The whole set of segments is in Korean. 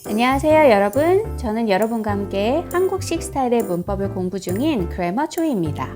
안녕하세요 여러분. 저는 여러분과 함께 한국식 스타일의 문법을 공부 중인 그래머 조이입니다.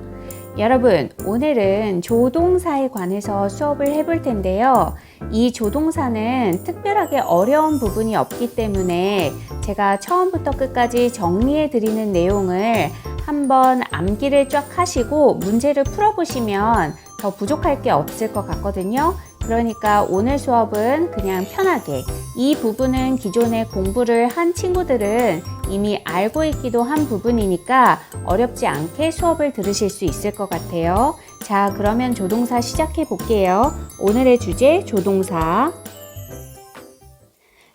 여러분, 오늘은 조동사에 관해서 수업을 해볼 텐데요. 이 조동사는 특별하게 어려운 부분이 없기 때문에 제가 처음부터 끝까지 정리해 드리는 내용을 한번 암기를 쫙 하시고 문제를 풀어보시면 더 부족할 게 없을 것 같거든요. 그러니까 오늘 수업은 그냥 편하게, 이 부분은 기존에 공부를 한 친구들은 이미 알고 있기도 한 부분이니까 어렵지 않게 수업을 들으실 수 있을 것 같아요. 자, 그러면 조동사 시작해 볼게요. 오늘의 주제 조동사.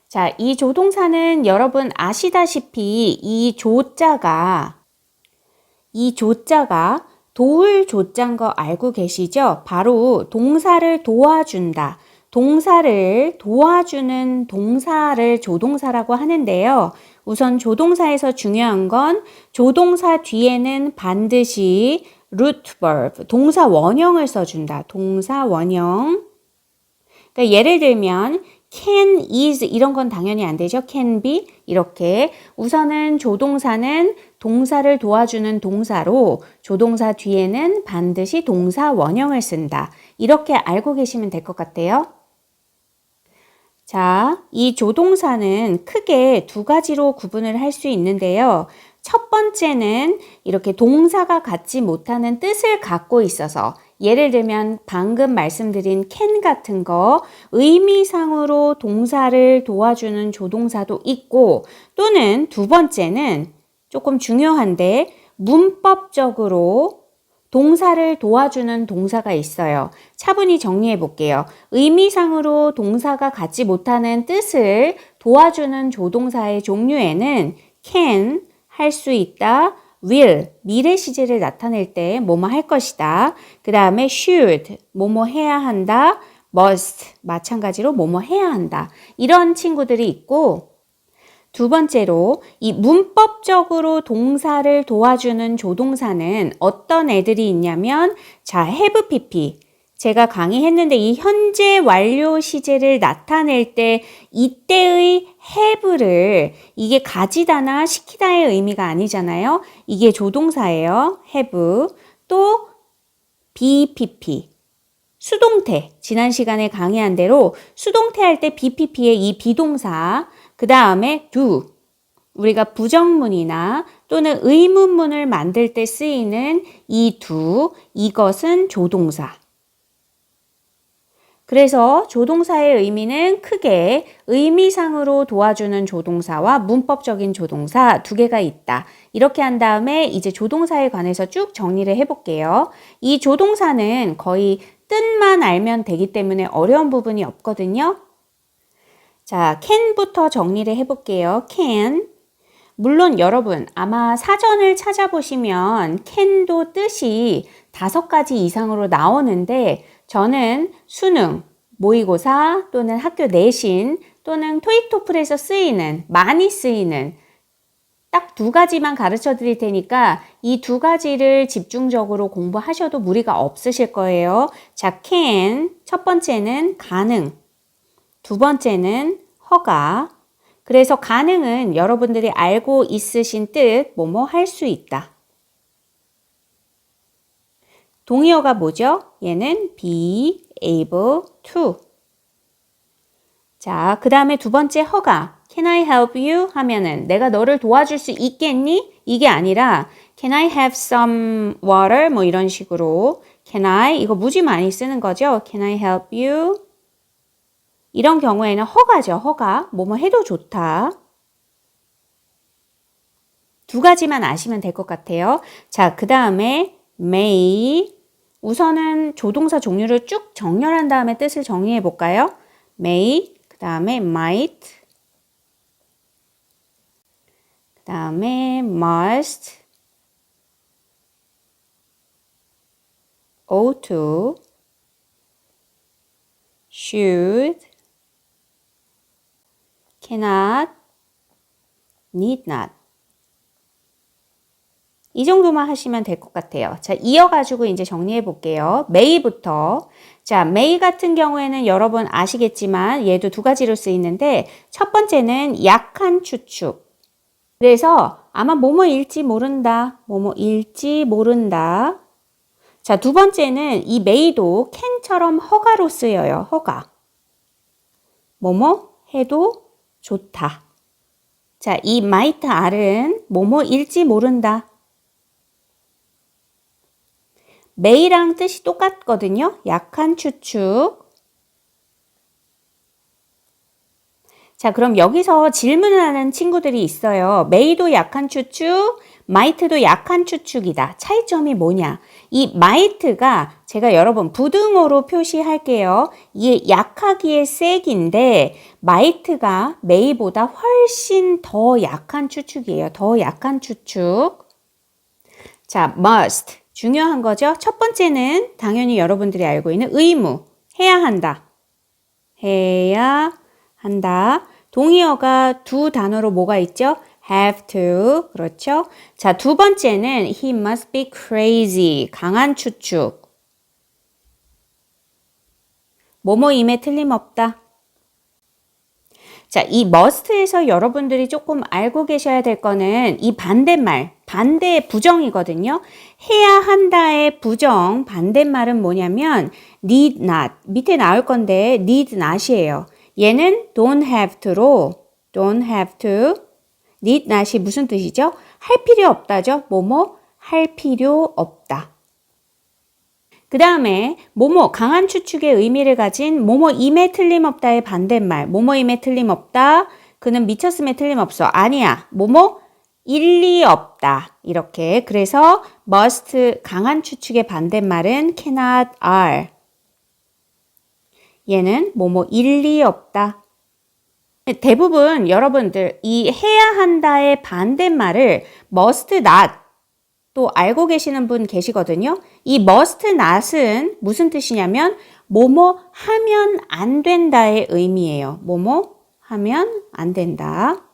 자, 이 조동사는 여러분 아시다시피 이 조자가 도울 조자인 거 알고 계시죠? 바로 동사를 도와준다. 동사를 도와주는 동사를 조동사라고 하는데요. 우선 조동사에서 중요한 건 조동사 뒤에는 반드시 root verb, 동사 원형을 써준다. 동사 원형. 그러니까 예를 들면 can, is 이런 건 당연히 안 되죠. can be 이렇게 우선은 조동사는 동사를 도와주는 동사로 조동사 뒤에는 반드시 동사 원형을 쓴다. 이렇게 알고 계시면 될 것 같아요. 자, 이 조동사는 크게 두 가지로 구분을 할 수 있는데요. 첫 번째는 이렇게 동사가 갖지 못하는 뜻을 갖고 있어서 예를 들면 방금 말씀드린 can 같은 거 의미상으로 동사를 도와주는 조동사도 있고 또는 두 번째는 조금 중요한데 문법적으로 동사를 도와주는 동사가 있어요. 차분히 정리해 볼게요. 의미상으로 동사가 갖지 못하는 뜻을 도와주는 조동사의 종류에는 can, 할 수 있다, will, 미래 시제를 나타낼 때 뭐뭐 할 것이다. 그 다음에 should, 뭐뭐 해야 한다. must, 마찬가지로 뭐뭐 해야 한다. 이런 친구들이 있고 두 번째로 이 문법적으로 동사를 도와주는 조동사는 어떤 애들이 있냐면 자, have pp. 제가 강의했는데 이 현재 완료 시제를 나타낼 때 이때의 have를 이게 가지다나 시키다의 의미가 아니잖아요. 이게 조동사예요. have. 또 bpp. 수동태. 지난 시간에 강의한 대로 수동태 할 때 bpp의 이 비동사 그 다음에 do. 우리가 부정문이나 또는 의문문을 만들 때 쓰이는 이 do. 이것은 조동사. 그래서 조동사의 의미는 크게 의미상으로 도와주는 조동사와 문법적인 조동사 두 개가 있다. 이렇게 한 다음에 이제 조동사에 관해서 쭉 정리를 해볼게요. 이 조동사는 거의 뜻만 알면 되기 때문에 어려운 부분이 없거든요. 자, can부터 정리를 해볼게요. can. 물론 여러분 아마 사전을 찾아보시면 can도 뜻이 5가지 이상으로 나오는데 저는 수능, 모의고사 또는 학교 내신 또는 토익 토플에서 쓰이는, 많이 쓰이는 딱 2가지만 가르쳐 드릴 테니까 이 2가지를 집중적으로 공부하셔도 무리가 없으실 거예요. 자, can. 첫 번째는 가능. 두 번째는 허가. 그래서 가능은 여러분들이 알고 있으신 뜻, 뭐뭐 할 수 있다. 동의어가 뭐죠? 얘는 be able to. 자, 그 다음에 두 번째 허가. Can I help you? 하면은 내가 너를 도와줄 수 있겠니? 이게 아니라 Can I have some water? 뭐 이런 식으로 Can I? 이거 무지 많이 쓰는 거죠. Can I help you? 이런 경우에는 허가죠. 허가. 뭐뭐 해도 좋다. 2가지만 아시면 될 것 같아요. 자, 그 다음에 may. 우선은 조동사 종류를 쭉 정렬한 다음에 뜻을 정리해 볼까요? may, 그 다음에 might, 그 다음에 must, ought to, should, cannot, need not. 이 정도만 하시면 될 것 같아요. 자, 이어가지고 이제 정리해 볼게요. May부터. 자, May 같은 경우에는 여러분 아시겠지만 얘도 두 가지로 쓰이는데 첫 번째는 약한 추측. 그래서 아마 뭐뭐일지 모른다. 뭐뭐일지 모른다. 자, 두 번째는 이 may도 can처럼 허가로 쓰여요. 허가. 뭐뭐 해도 좋다. 자, 이 might R은 뭐뭐일지 모른다. may랑 뜻이 똑같거든요. 약한 추측. 자, 그럼 여기서 질문을 하는 친구들이 있어요. may도 약한 추측, might도 약한 추측이다. 차이점이 뭐냐? 이 might가 제가 여러분 부등호로 표시할게요. 이게 약하기에 세기인데 might가 may보다 훨씬 더 약한 추측이에요. 더 약한 추측. 자, must. 중요한 거죠. 첫 번째는 당연히 여러분들이 알고 있는 의무. 해야 한다. 해야 한다. 동의어가 두 단어로 뭐가 있죠? have to. 그렇죠? 자, 두 번째는 he must be crazy. 강한 추측. 뭐뭐임에 틀림없다. 자, 이 must에서 여러분들이 조금 알고 계셔야 될 거는 이 반대말, 반대의 부정이거든요. 해야 한다의 부정, 반대말은 뭐냐면 need not. 밑에 나올 건데 need not이에요. 얘는 don't have to로 don't have to. need not이 무슨 뜻이죠? 할 필요 없다죠. 뭐뭐 할 필요 없다. 그 다음에 뭐뭐 강한 추측의 의미를 가진 뭐뭐임에 틀림없다의 반대말. 뭐뭐임에 틀림없다. 그는 미쳤음에 틀림없어. 아니야. 뭐뭐 일리 없다. 이렇게. 그래서 must 강한 추측의 반대말은 cannot are. 얘는 뭐뭐 일리 없다. 대부분 여러분들 이 해야 한다의 반대말을 must not 또 알고 계시는 분 계시거든요. 이 must not은 무슨 뜻이냐면 뭐뭐 하면 안 된다의 의미예요. 뭐뭐 하면 안 된다.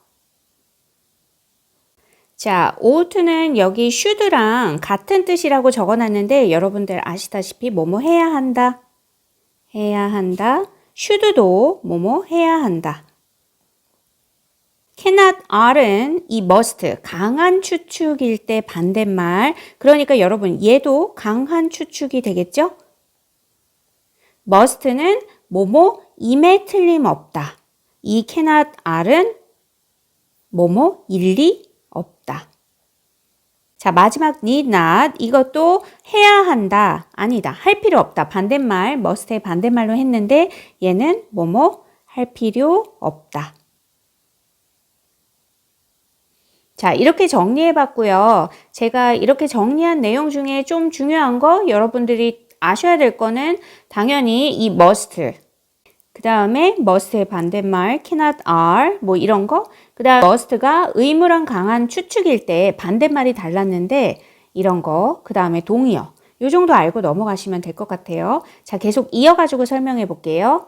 자, ought는 여기 should랑 같은 뜻이라고 적어놨는데 여러분들 아시다시피 뭐뭐 해야 한다. 해야 한다. should도 뭐뭐 해야 한다. cannot are은 이 must, 강한 추측일 때 반대말. 그러니까 여러분 얘도 강한 추측이 되겠죠? must는 뭐뭐임에 틀림없다. 이 cannot are은 뭐뭐 일리 없다. 자, 마지막 need not. 이것도 해야 한다. 아니다. 할 필요 없다. 반대말, must의 반대말로 했는데 얘는 뭐뭐 할 필요 없다. 자, 이렇게 정리해 봤고요. 제가 이렇게 정리한 내용 중에 좀 중요한 거 여러분들이 아셔야 될 거는 당연히 이 must. 그 다음에 must의 반대말 cannot are 뭐 이런 거. 그 다음 must가 의무랑 강한 추측일 때 반대말이 달랐는데 이런 거. 그 다음에 동의어. 요 정도 알고 넘어가시면 될 것 같아요. 자, 계속 이어가지고 설명해 볼게요.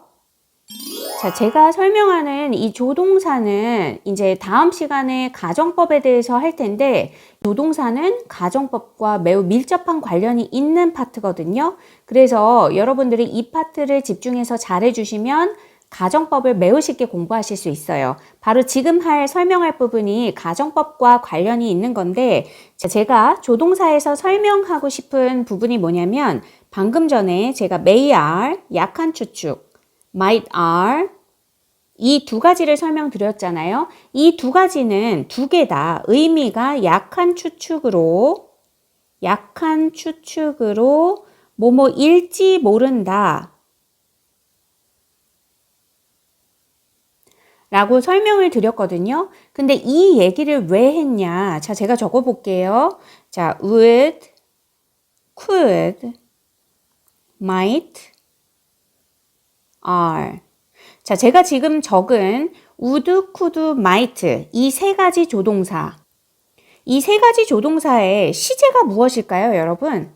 자, 제가 설명하는 이 조동사는 이제 다음 시간에 가정법에 대해서 할 텐데 조동사는 가정법과 매우 밀접한 관련이 있는 파트거든요. 그래서 여러분들이 이 파트를 집중해서 잘해 주시면 가정법을 매우 쉽게 공부하실 수 있어요. 바로 지금 설명할 부분이 가정법과 관련이 있는 건데 제가 조동사에서 설명하고 싶은 부분이 뭐냐면 방금 전에 제가 may are, 약한 추측, might are 이 두 가지를 설명드렸잖아요. 이 두 가지는 두 개 다 의미가 약한 추측으로 뭐뭐일지 모른다 라고 설명을 드렸거든요. 근데 이 얘기를 왜 했냐? 자, 제가 적어 볼게요. 자, would, could, might, are. 자, 제가 지금 적은 would, could, might 이 세 가지 조동사. 이 세 가지 조동사의 시제가 무엇일까요, 여러분?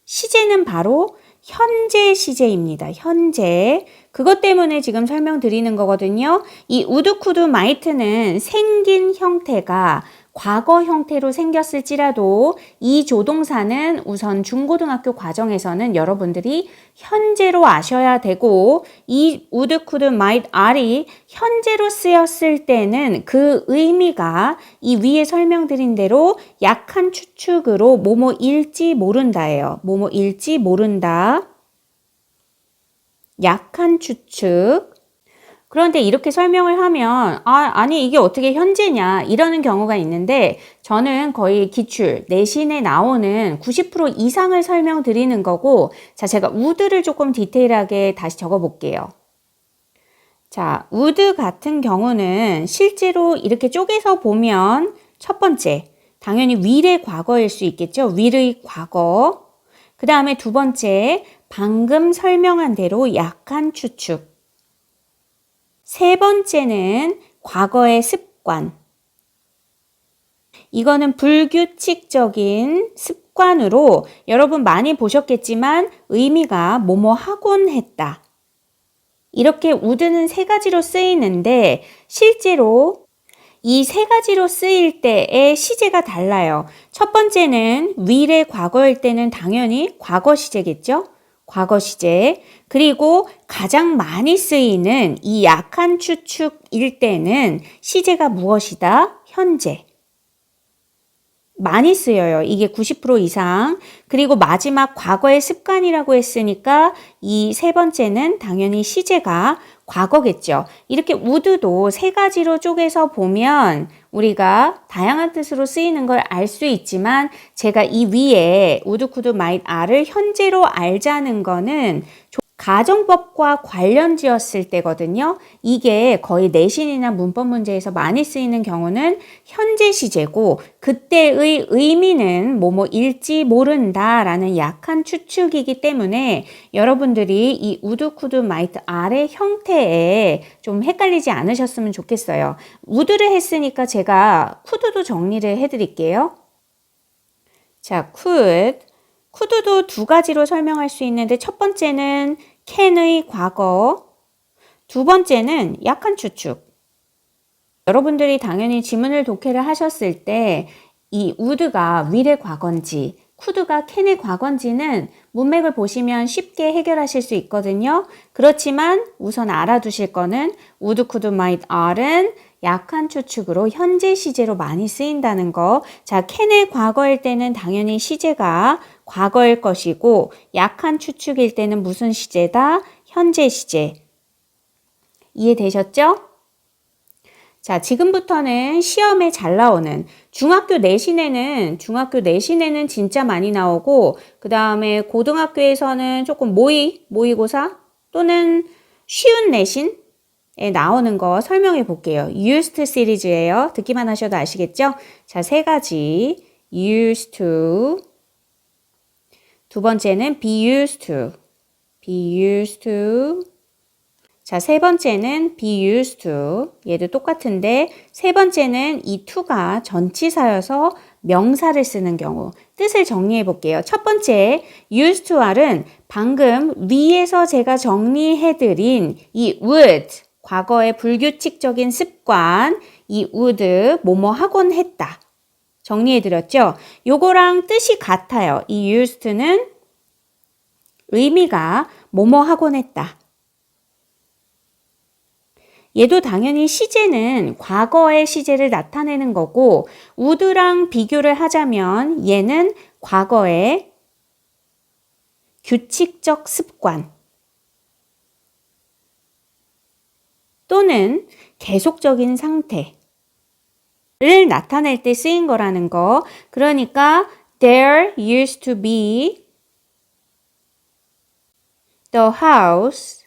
시제는 바로 현재 시제입니다. 현재. 그것 때문에 지금 설명드리는 거거든요. 이 would, could, might는 생긴 형태가 과거 형태로 생겼을지라도 이 조동사는 우선 중고등학교 과정에서는 여러분들이 현재로 아셔야 되고, 이 would, could, might, are이 현재로 쓰였을 때는 그 의미가 이 위에 설명드린 대로 약한 추측으로 뭐뭐일지 모른다예요. 뭐뭐일지 모른다. 약한 추측. 그런데 이렇게 설명을 하면 아니 이게 어떻게 현재냐 이러는 경우가 있는데, 저는 거의 기출, 내신에 나오는 90% 이상을 설명드리는 거고, 자, 제가 would를 조금 디테일하게 다시 적어 볼게요. 자, would 같은 경우는 실제로 이렇게 쪼개서 보면 첫 번째, 당연히 will의 과거일 수 있겠죠. will의 과거. 그 다음에 두 번째, 방금 설명한 대로 약한 추측. 세 번째는 과거의 습관. 이거는 불규칙적인 습관으로 여러분 많이 보셨겠지만 의미가 뭐뭐 하곤 했다. 이렇게 would는 세 가지로 쓰이는데 실제로 이 세 가지로 쓰일 때의 시제가 달라요. 첫 번째는 will의 과거일 때는 당연히 과거 시제겠죠? 과거 시제. 그리고 가장 많이 쓰이는 이 약한 추측일 때는 시제가 무엇이다? 현재. 많이 쓰여요. 이게 90% 이상. 그리고 마지막 과거의 습관이라고 했으니까 이 세 번째는 당연히 시제가 과거겠죠. 이렇게 would도 세 가지로 쪼개서 보면 우리가 다양한 뜻으로 쓰이는 걸 알 수 있지만, 제가 이 위에 would, could, might, are를 현재로 알자는 거는 가정법과 관련지었을 때거든요. 이게 거의 내신이나 문법 문제에서 많이 쓰이는 경우는 현재 시제고, 그때의 의미는 뭐뭐일지 모른다라는 약한 추측이기 때문에 여러분들이 이 would, could, might, are의 형태에 좀 헷갈리지 않으셨으면 좋겠어요. would를 했으니까 제가 could도 정리를 해드릴게요. 자, could도 두 가지로 설명할 수 있는데, 첫 번째는 can의 과거, 두 번째는 약한 추측. 여러분들이 당연히 지문을 독해를 하셨을 때 이 would가 will의 과거인지 could가 can의 과거인지는 문맥을 보시면 쉽게 해결하실 수 있거든요. 그렇지만 우선 알아두실 거는 would, could, might, are는 약한 추측으로 현재 시제로 많이 쓰인다는 거. 자, can의 과거일 때는 당연히 시제가 과거일 것이고, 약한 추측일 때는 무슨 시제다? 현재 시제. 이해되셨죠? 자, 지금부터는 시험에 잘 나오는 중학교 내신에는 진짜 많이 나오고, 그 다음에 고등학교에서는 조금 모의고사 또는 쉬운 내신에 나오는 거 설명해 볼게요. used 시리즈예요. 듣기만 하셔도 아시겠죠? 자, 세 가지. used to. 두 번째는 be used to. be used to. 자, 세 번째는 be used to. 얘도 똑같은데, 세 번째는 이 to가 전치사여서 명사를 쓰는 경우. 뜻을 정리해 볼게요. 첫 번째, used to are는 방금 위에서 제가 정리해 드린 이 would, 과거의 불규칙적인 습관, 이 would, 뭐뭐 하곤 했다. 정리해 드렸죠? 요거랑 뜻이 같아요. 이 used는 의미가 뭐뭐 하곤 했다. 얘도 당연히 시제는 과거의 시제를 나타내는 거고, would랑 비교를 하자면 얘는 과거의 규칙적 습관 또는 계속적인 상태를 나타낼 때 쓰인 거라는 거. 그러니까 there used to be the house.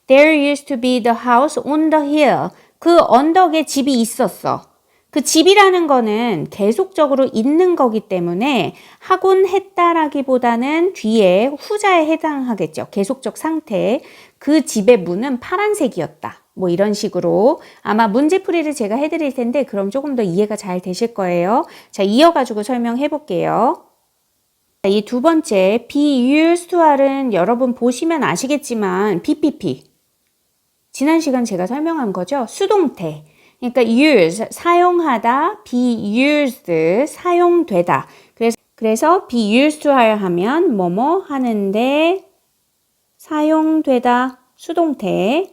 There used to be the house on the hill. 그 언덕에 집이 있었어. 그 집이라는 거는 계속적으로 있는 거기 때문에 하곤 했다라기보다는 뒤에 후자에 해당하겠죠. 계속적 상태. 그 집의 문은 파란색이었다. 뭐 이런 식으로 아마 문제풀이를 제가 해드릴 텐데 그럼 조금 더 이해가 잘 되실 거예요. 자, 이어가지고 설명해 볼게요. 이 두 번째 be used to are는 여러분 보시면 아시겠지만 BPP. 지난 시간 제가 설명한 거죠. 수동태. 그러니까 use, 사용하다, be used, 사용되다. 그래서 be used to 하면 뭐뭐 하는데 사용되다, 수동태.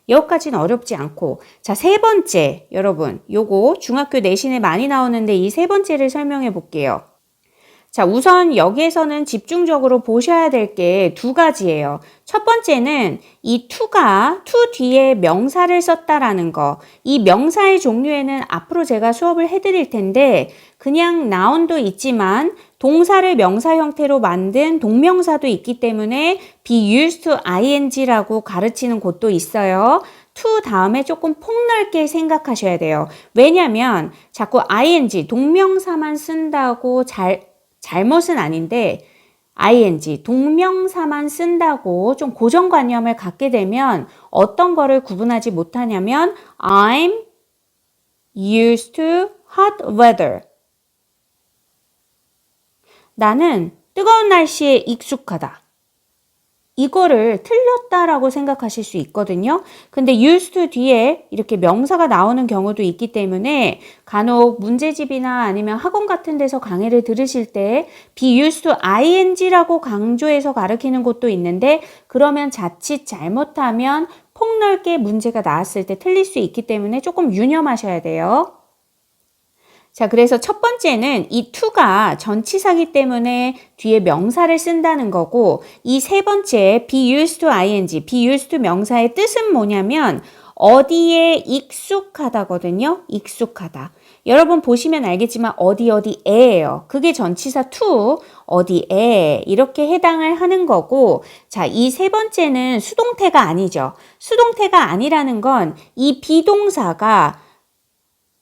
여기까지는 어렵지 않고. 자, 세 번째, 여러분. 요거 중학교 내신에 많이 나오는데 이 세 번째를 설명해 볼게요. 자, 우선 여기에서는 집중적으로 보셔야 될 게 두 가지예요. 첫 번째는 이 to가 to 뒤에 명사를 썼다라는 거. 이 명사의 종류에는 앞으로 제가 수업을 해드릴 텐데 그냥 noun도 있지만 동사를 명사 형태로 만든 동명사도 있기 때문에 be used to ing라고 가르치는 곳도 있어요. to 다음에 조금 폭넓게 생각하셔야 돼요. 왜냐면 자꾸 ing, 동명사만 쓴다고 잘못은 아닌데 ing, 동명사만 쓴다고 좀 고정관념을 갖게 되면 어떤 거를 구분하지 못하냐면 I'm used to hot weather. 나는 뜨거운 날씨에 익숙하다. 이거를 틀렸다라고 생각하실 수 있거든요. 근데 used to 뒤에 이렇게 명사가 나오는 경우도 있기 때문에 간혹 문제집이나 아니면 학원 같은 데서 강의를 들으실 때 be used to ing라고 강조해서 가르치는 곳도 있는데 그러면 자칫 잘못하면 폭넓게 문제가 나왔을 때 틀릴 수 있기 때문에 조금 유념하셔야 돼요. 자, 그래서 첫 번째는 이 to가 전치사기 때문에 뒤에 명사를 쓴다는 거고 이 세 번째 be used to ing, be used to 명사의 뜻은 뭐냐면 어디에 익숙하다거든요. 익숙하다. 여러분 보시면 알겠지만 어디에예요. 그게 전치사 to, 어디에 이렇게 해당을 하는 거고 자, 이 세 번째는 수동태가 아니죠. 수동태가 아니라는 건 이 비동사가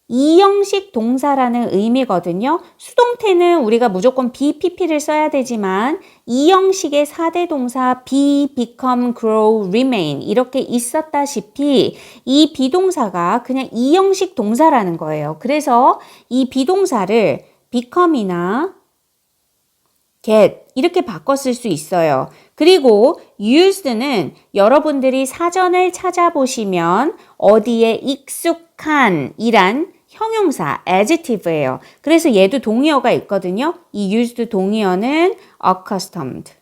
이형식 동사라는 의미거든요. 수동태는 우리가 무조건 BPP를 써야 되지만 이형식의 4대 동사 be, become, grow, remain 이렇게 있었다시피 이 비동사가 그냥 이형식 동사라는 거예요. 그래서 이 비동사를 become이나 get 이렇게 바꿔 쓸 수 있어요. 그리고 used는 여러분들이 사전을 찾아보시면 어디에 익숙한 이란 형용사, adjective예요. 그래서 얘도 동의어가 있거든요. 이 used 동의어는 accustomed.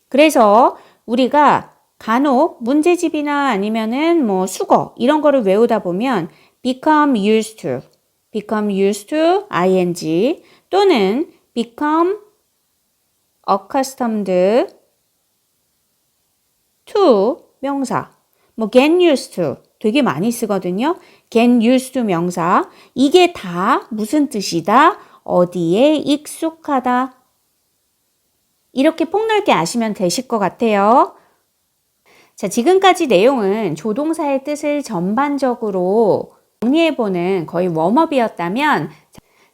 그래서 우리가 간혹 문제집이나 아니면은 뭐 수거 이런 거를 외우다 보면 become used to ing 또는 become accustomed to 명사. 뭐 get used to 되게 많이 쓰거든요. get used to 명사. 이게 다 무슨 뜻이다? 어디에 익숙하다. 이렇게 폭넓게 아시면 되실 것 같아요. 자, 지금까지 내용은 조동사의 뜻을 전반적으로 정리해보는 거의 웜업이었다면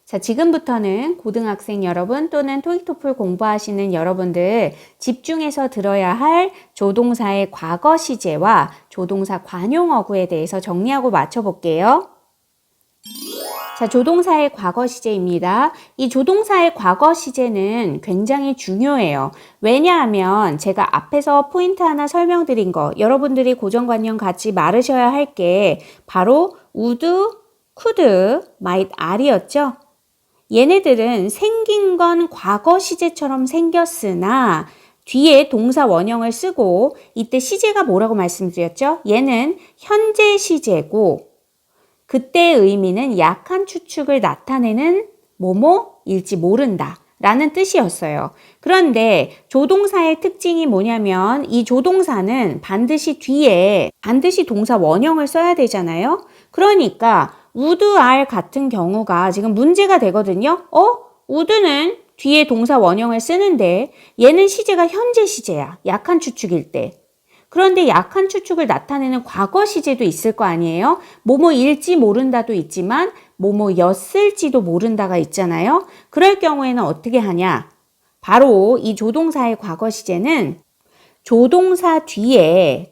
자, 지금부터는 고등학생 여러분 또는 토익 토플 공부하시는 여러분들 집중해서 들어야 할 조동사의 과거 시제와 조동사 관용어구에 대해서 정리하고 맞춰볼게요. 자, 조동사의 과거 시제입니다. 이 조동사의 과거 시제는 굉장히 중요해요. 왜냐하면 제가 앞에서 포인트 하나 설명드린 거 여러분들이 고정관념 갖지 말으셔야 할 게 바로 would, could, might, are였죠. 얘네들은 생긴 건 과거 시제처럼 생겼으나 뒤에 동사 원형을 쓰고 이때 시제가 뭐라고 말씀드렸죠? 얘는 현재 시제고 그때의 의미는 약한 추측을 나타내는 뭐뭐일지 모른다 라는 뜻이었어요. 그런데 조동사의 특징이 뭐냐면 이 조동사는 반드시 뒤에 동사 원형을 써야 되잖아요. 그러니까 would, are 같은 경우가 지금 문제가 되거든요. would는 뒤에 동사 원형을 쓰는데 얘는 시제가 현재 시제야. 약한 추측일 때. 그런데 약한 추측을 나타내는 과거 시제도 있을 거 아니에요? 뭐뭐일지 모른다도 있지만 뭐뭐였을지도 모른다가 있잖아요. 그럴 경우에는 어떻게 하냐? 바로 이 조동사의 과거 시제는 조동사 뒤에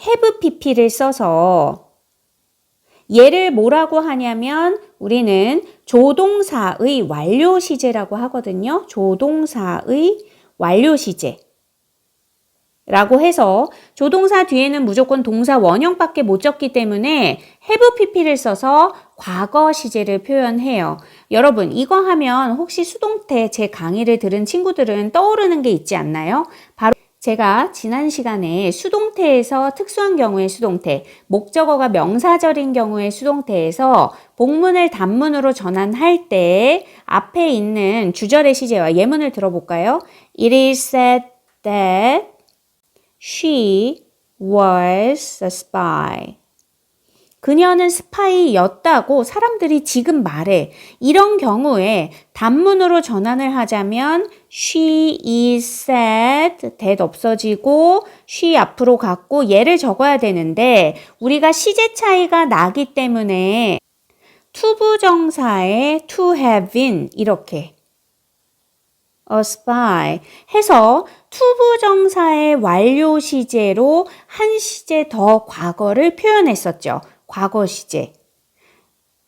have pp를 써서 얘를 뭐라고 하냐면 우리는 조동사의 완료 시제라고 하거든요. 조동사의 완료 시제. 라고 해서 조동사 뒤에는 무조건 동사 원형밖에 못 적기 때문에 have pp를 써서 과거 시제를 표현해요. 여러분 이거 하면 혹시 수동태 제 강의를 들은 친구들은 떠오르는 게 있지 않나요? 바로 제가 지난 시간에 수동태에서 특수한 경우의 수동태, 목적어가 명사절인 경우의 수동태에서 복문을 단문으로 전환할 때 앞에 있는 주절의 시제와 예문을 들어볼까요? It is said that she was a spy. 그녀는 스파이였다고 사람들이 지금 말해. 이런 경우에 단문으로 전환을 하자면 she is said, that 없어지고 she 앞으로 갔고 얘를 적어야 되는데 우리가 시제 차이가 나기 때문에 투부정사에 to have been 이렇게 a spy 해서 투부정사의 완료 시제로 한 시제 더 과거를 표현했었죠. 과거 시제.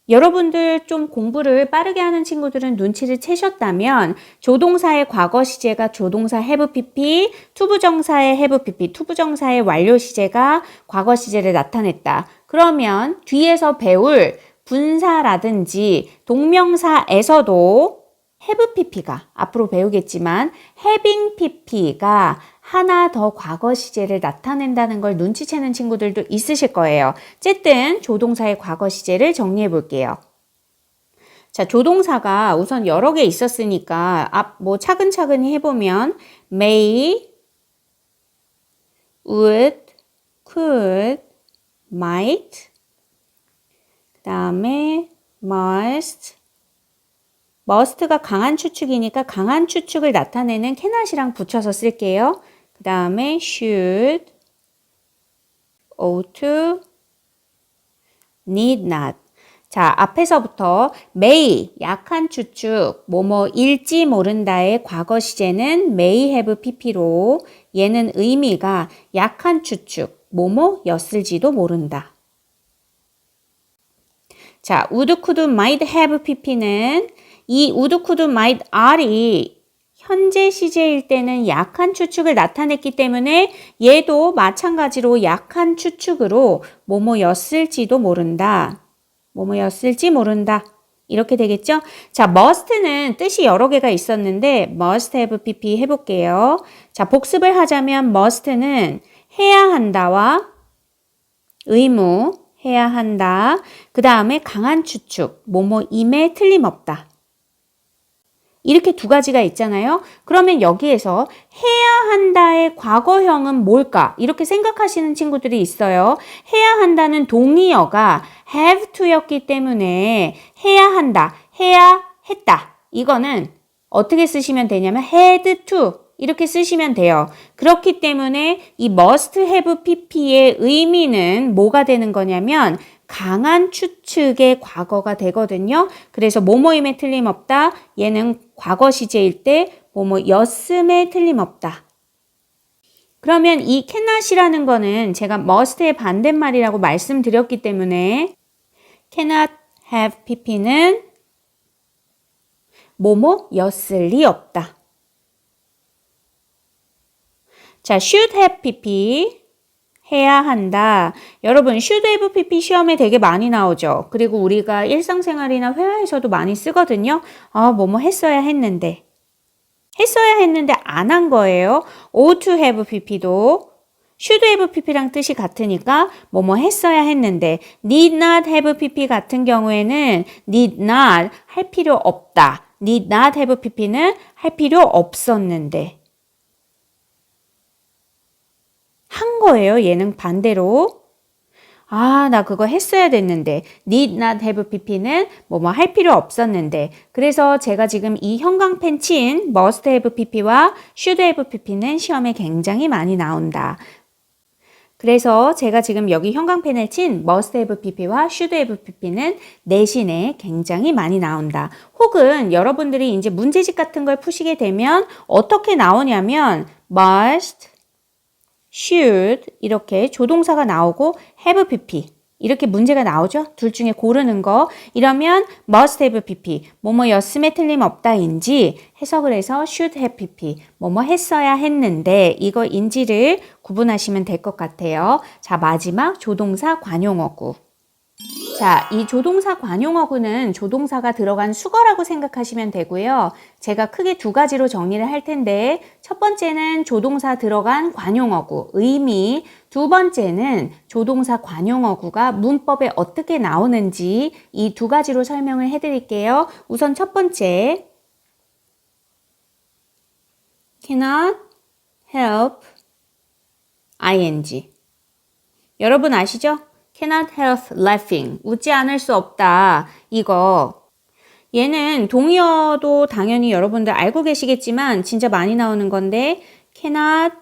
여러분들 좀 공부를 빠르게 하는 친구들은 눈치를 채셨다면 조동사의 과거 시제가 조동사 have pp, 투부정사의 have pp, 투부정사의 완료 시제가 과거 시제를 나타냈다. 그러면 뒤에서 배울 분사라든지 동명사에서도 have pp가 앞으로 배우겠지만 having pp가 하나 더 과거 시제를 나타낸다는 걸 눈치채는 친구들도 있으실 거예요. 어쨌든 조동사의 과거 시제를 정리해 볼게요. 자, 조동사가 우선 여러 개 있었으니까 차근차근히 해보면 may, would, could, might, 그 다음에 must가 강한 추측이니까 강한 추측을 나타내는 cannot이랑 붙여서 쓸게요. 그 다음에 should, ought to, need not. 자, 앞에서부터 may, 약한 추측, 뭐뭐일지 모른다의 과거 시제는 may have pp로 얘는 의미가 약한 추측, 뭐뭐였을지도 모른다. 자, would, could, might have pp는 이 would, could, might are이 현재 시제일 때는 약한 추측을 나타냈기 때문에 얘도 마찬가지로 약한 추측으로 뭐뭐였을지도 모른다. 뭐뭐였을지 모른다. 이렇게 되겠죠? 자, must는 뜻이 여러 개가 있었는데 must have pp 해볼게요. 자, 복습을 하자면 must는 해야 한다와 의무, 해야 한다. 그 다음에 강한 추측, 뭐뭐임에 틀림없다. 이렇게 두 가지가 있잖아요. 그러면 여기에서 해야 한다의 과거형은 뭘까? 이렇게 생각하시는 친구들이 있어요. 해야 한다는 동의어가 have to였기 때문에 해야 한다, 해야 했다. 이거는 어떻게 쓰시면 되냐면 had to 이렇게 쓰시면 돼요. 그렇기 때문에 이 must have pp의 의미는 뭐가 되는 거냐면 강한 추측의 과거가 되거든요. 그래서 뭐뭐임에 틀림없다. 얘는 과거 시제일 때 뭐뭐였음에 틀림없다. 그러면 이 cannot이라는 거는 제가 must의 반대말이라고 말씀드렸기 때문에 cannot have pp는 뭐뭐였을 리 없다. 자, should have pp 해야 한다. 여러분, should have pp 시험에 되게 많이 나오죠. 그리고 우리가 일상생활이나 회화에서도 많이 쓰거든요. 뭐뭐 했어야 했는데. 했어야 했는데 안 한 거예요. ought to have pp도 should have pp랑 뜻이 같으니까 뭐뭐 했어야 했는데 need not have pp 같은 경우에는 need not 할 필요 없다. need not have pp는 할 필요 없었는데. 한 거예요. 얘는 반대로. 나 그거 했어야 됐는데. need not have pp는 뭐뭐 할 필요 없었는데. 그래서 제가 지금 이 형광펜 친 must have pp와 should have pp는 시험에 굉장히 많이 나온다. 그래서 제가 지금 여기 형광펜을 친 must have pp와 should have pp는 내신에 굉장히 많이 나온다. 혹은 여러분들이 이제 문제집 같은 걸 푸시게 되면 어떻게 나오냐면 must, should 이렇게 조동사가 나오고 have pp 이렇게 문제가 나오죠? 둘 중에 고르는 거. 이러면 must have pp, 뭐뭐였음에 틀림없다인지 해석을 해서 should have pp, 뭐뭐 했어야 했는데 이거인지를 구분하시면 될 것 같아요. 자, 마지막 조동사 관용어구. 자, 이 조동사 관용어구는 조동사가 들어간 수거라고 생각하시면 되고요. 제가 크게 두 가지로 정리를 할 텐데 첫 번째는 조동사 들어간 관용어구, 의미, 두 번째는 조동사 관용어구가 문법에 어떻게 나오는지 이 두 가지로 설명을 해드릴게요. 우선 첫 번째, cannot help ing. 여러분 아시죠? cannot help laughing. 웃지 않을 수 없다. 이거. 얘는 동의어도 당연히 여러분들 알고 계시겠지만 진짜 많이 나오는 건데 cannot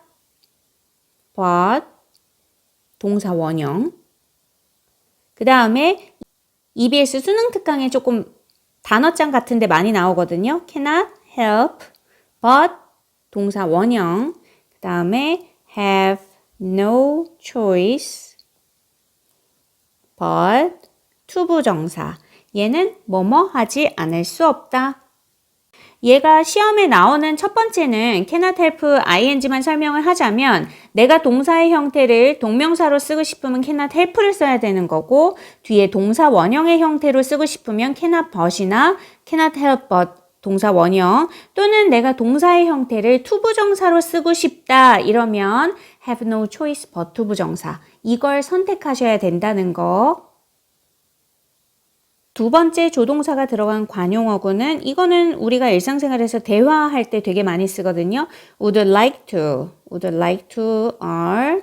but 동사 원형. 그 다음에 EBS 수능 특강에 조금 단어장 같은데 많이 나오거든요. cannot help but 동사 원형. 그 다음에 have no choice but 투부정사. 얘는 뭐뭐 하지 않을 수 없다. 얘가 시험에 나오는 첫 번째는 cannot help ing만 설명을 하자면 내가 동사의 형태를 동명사로 쓰고 싶으면 cannot help를 써야 되는 거고 뒤에 동사 원형의 형태로 쓰고 싶으면 cannot but이나 cannot help but 동사 원형 또는 내가 동사의 형태를 투부정사로 쓰고 싶다 이러면 have no choice but 투부정사. 이걸 선택하셔야 된다는 거. 두 번째 조동사가 들어간 관용어구는 이거는 우리가 일상생활에서 대화할 때 되게 많이 쓰거든요. would like to, would like to are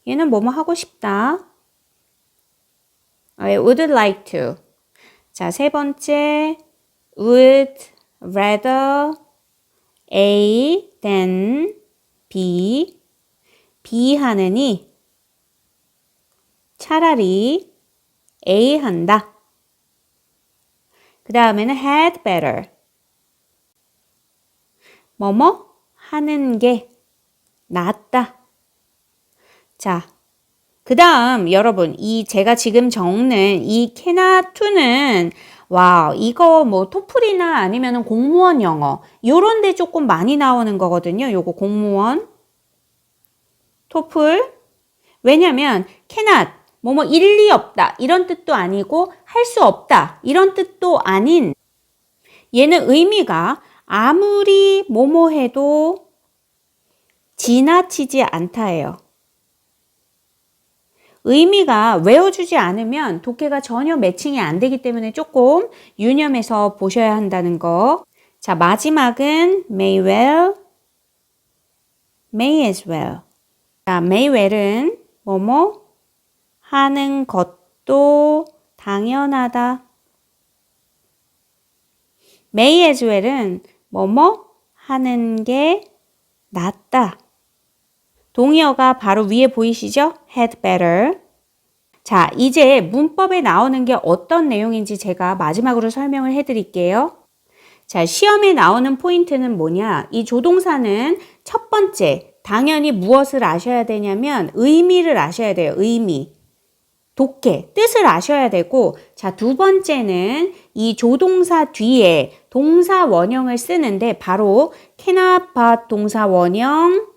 얘는 뭐뭐 하고 싶다. would like to. 자, 세 번째 would rather A than B. B 하느니 차라리 A 한다. 그 다음에는 had better. 뭐뭐 하는 게 낫다. 자, 그 다음 여러분 이 제가 지금 적는 이 cannot to는 와, 이거 뭐 토플이나 아니면은 공무원 영어 요런 데 조금 많이 나오는 거거든요. 요거 공무원 토플. 왜냐면 cannot 뭐뭐 일리 없다 이런 뜻도 아니고 할 수 없다 이런 뜻도 아닌 얘는 의미가 아무리 뭐뭐 해도 지나치지 않다예요. 의미가 외워주지 않으면 독해가 전혀 매칭이 안 되기 때문에 조금 유념해서 보셔야 한다는 거. 자, 마지막은 may well, may as well. 자, may well은 뭐뭐 하는 것도 당연하다. may as well은 뭐뭐 하는 게 낫다. 동의어가 바로 위에 보이시죠? had better. 자, 이제 문법에 나오는 게 어떤 내용인지 제가 마지막으로 설명을 해드릴게요. 자, 시험에 나오는 포인트는 뭐냐? 이 조동사는 첫 번째, 당연히 무엇을 아셔야 되냐면 의미를 아셔야 돼요. 의미. 독해, 뜻을 아셔야 되고 자, 두 번째는 이 조동사 뒤에 동사 원형을 쓰는데 바로 cannot but 동사 원형,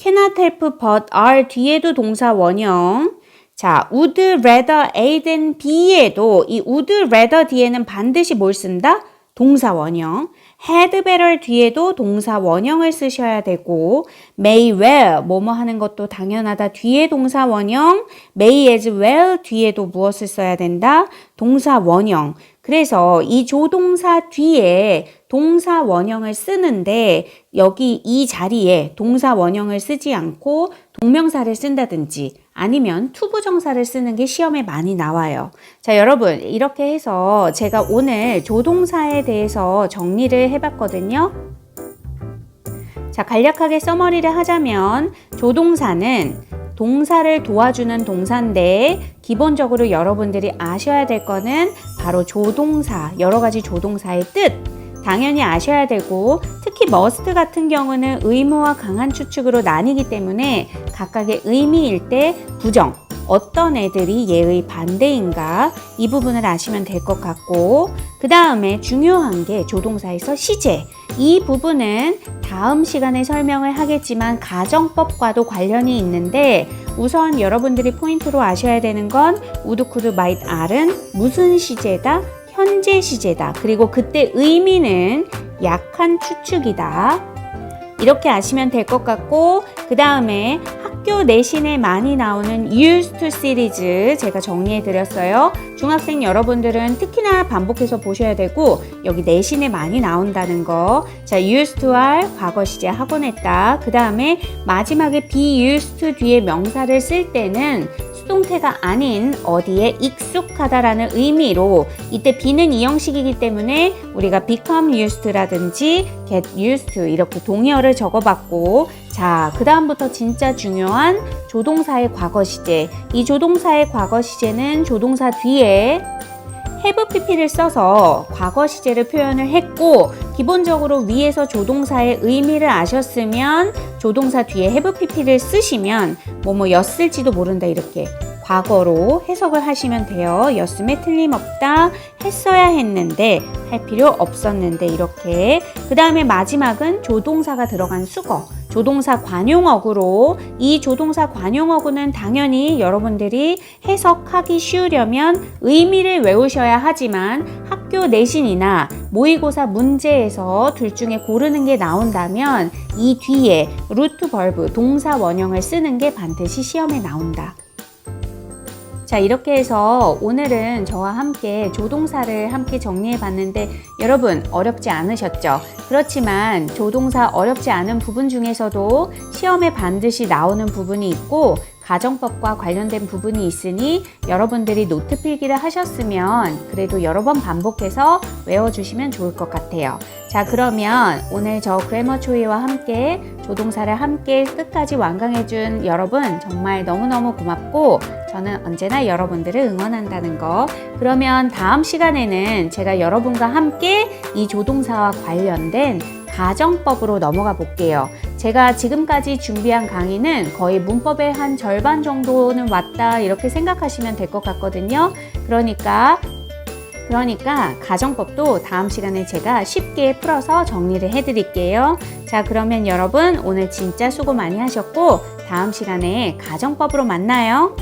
cannot help but are 뒤에도 동사 원형. 자, would rather A than B에도 이 would rather 뒤에는 반드시 뭘 쓴다? 동사 원형. had better 뒤에도 동사 원형을 쓰셔야 되고 may well 뭐뭐 하는 것도 당연하다 뒤에 동사 원형, may as well 뒤에도 무엇을 써야 된다? 동사 원형. 그래서 이 조동사 뒤에 동사 원형을 쓰는데 여기 이 자리에 동사 원형을 쓰지 않고 동명사를 쓴다든지 아니면 투부정사를 쓰는 게 시험에 많이 나와요. 자, 여러분 이렇게 해서 제가 오늘 조동사에 대해서 정리를 해봤거든요. 자, 간략하게 서머리를 하자면 조동사는 동사를 도와주는 동사인데 기본적으로 여러분들이 아셔야 될 거는 바로 조동사, 여러 가지 조동사의 뜻 당연히 아셔야 되고 특히 must 같은 경우는 의무와 강한 추측으로 나뉘기 때문에 각각의 의미일 때 부정, 어떤 애들이 얘의 반대인가 이 부분을 아시면 될 것 같고, 그 다음에 중요한 게 조동사에서 시제. 이 부분은 다음 시간에 설명을 하겠지만 가정법과도 관련이 있는데, 우선 여러분들이 포인트로 아셔야 되는 건 would, could, might, are은 무슨 시제다? 현재 시제다. 그리고 그때 의미는 약한 추측이다. 이렇게 아시면 될 것 같고, 그 다음에 학교 내신에 많이 나오는 used to 시리즈 제가 정리해 드렸어요. 중학생 여러분들은 특히나 반복해서 보셔야 되고, 여기 내신에 많이 나온다는 거. 자, used to 할 과거 시제 하고 냈다. 그 다음에 마지막에 be used to 뒤에 명사를 쓸 때는 수동태가 아닌 어디에 익숙하다라는 의미로, 이때 be는 이 형식이기 때문에 우리가 become used라든지 get used to 이렇게 동의어를 적어봤고, 자, 그 다음부터 진짜 중요한 조동사의 과거 시제. 이 조동사의 과거 시제는 조동사 뒤에 have pp를 써서 과거 시제를 표현을 했고, 기본적으로 위에서 조동사의 의미를 아셨으면 조동사 뒤에 have pp를 쓰시면 뭐였을지도 모른다 이렇게 과거로 해석을 하시면 돼요. 였음에 틀림없다, 했어야 했는데, 할 필요 없었는데 이렇게. 그 다음에 마지막은 조동사가 들어간 수거. 조동사 관용어구로, 이 조동사 관용어구는 당연히 여러분들이 해석하기 쉬우려면 의미를 외우셔야 하지만 학교 내신이나 모의고사 문제에서 둘 중에 고르는 게 나온다면 이 뒤에 루트 벌브 동사 원형을 쓰는 게 반드시 시험에 나온다. 자, 이렇게 해서 오늘은 저와 함께 조동사를 함께 정리해 봤는데 여러분 어렵지 않으셨죠? 그렇지만 조동사 어렵지 않은 부분 중에서도 시험에 반드시 나오는 부분이 있고 가정법과 관련된 부분이 있으니 여러분들이 노트 필기를 하셨으면 그래도 여러 번 반복해서 외워주시면 좋을 것 같아요. 자, 그러면 오늘 저 그래머 초이와 함께 조동사를 함께 끝까지 완강해준 여러분 정말 너무너무 고맙고, 저는 언제나 여러분들을 응원한다는 거. 그러면 다음 시간에는 제가 여러분과 함께 이 조동사와 관련된 가정법으로 넘어가 볼게요. 제가 지금까지 준비한 강의는 거의 문법의 한 절반 정도는 왔다 이렇게 생각하시면 될 것 같거든요. 그러니까 가정법도 다음 시간에 제가 쉽게 풀어서 정리를 해드릴게요. 자, 그러면 여러분 오늘 진짜 수고 많이 하셨고 다음 시간에 가정법으로 만나요.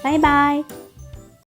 바이바이.